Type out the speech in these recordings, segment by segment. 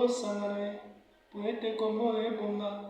sangare, poete como ebonga,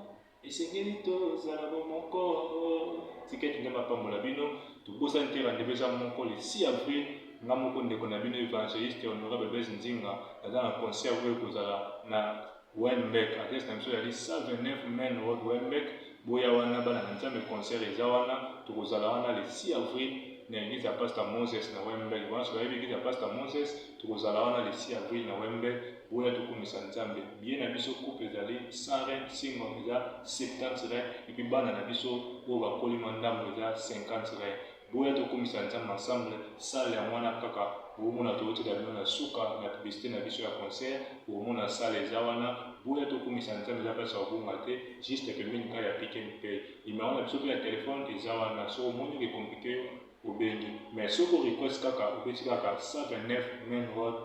esengeli tozala bomoko. Tiketi nde mapambola bino, tobosa nte rendez-vous eza moko le 6 avril, nga moko ndeko na bino évangéliste honorable Blaise Nzinga, aza na concert oyo kozala na Wembeck, adresse na biso yali 129 Main Road Wembeck. Boya wana bana na nzambe concert eza wana, tokozala wana le 6 avril na église ya Pasteur Moses na Wembeck. Wana soki église ya Pasteur Moses, tokozala wana le 6 avril na Wembeck. Boya tokomisa nzambe. Bien na biso couple ezali 100 reins, singo eza 70 reins, et puis bana na biso oyo bakoli mandambo eza 50 reins. Boya tokomisa nzambe ensemble, salle ya mwana kaka omona tootela bino na suka na publicité na biso ya concert, omona salle eza wana. Boya tokomisa nzambe eza place ya kobonga te, juste pembeni kaka ya Pick n Pay. Numéro na biso pe ya telefone eza wana, soki omoni ekomplike yo obengi. Mais soki request kaka obeti kaka 129 Main Road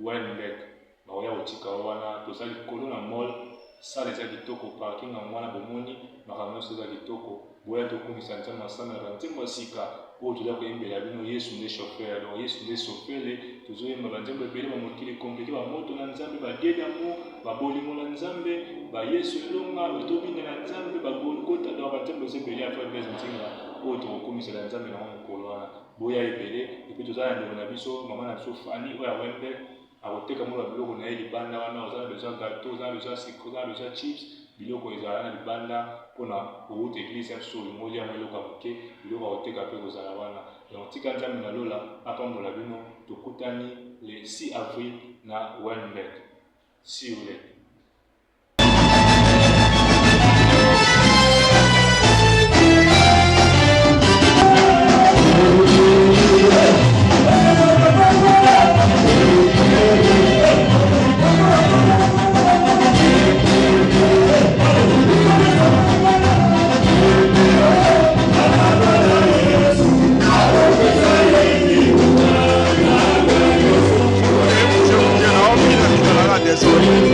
Wembeck, baoya kotika wana. Toza likolo na mall, salle eza kitoko, parking ya mwana bomoni makambo nyonso eza kitoko. Boya tokomisa nzambe ensemble na banzembo ya sika oyo toza koyembela bino Yesu nde chauffeur. Alors Yesu nde chauffeur, tozoyemba banzembo ebele bamokili komplike, bamoto na nzambe, badie d'amour, babolingo na nzambe, bayesu elonga, batobinga na nzambe, bagolgota. Donc banzembo eza ebele ya frère Blaise Nzinga oyo tokokomisela nzambe na mokolo wana. Boya ebele, epuis toza na ndeko na biso mama na biso Fani oyo ya Wembeck akoteka moko ya biloko na ye libanda wana. Oza na besoin gâteau, oza na besoin sucre, oza na besoin chips, biloko ezala na libanda mpona kouta église ya biso olingolia mwa eloko ya moke, biloko akoteka mpe kozala wana. Donc tika nzambe na lola apambola bino, tokutani le 6 avril na Wembeck. See you later. Sorry.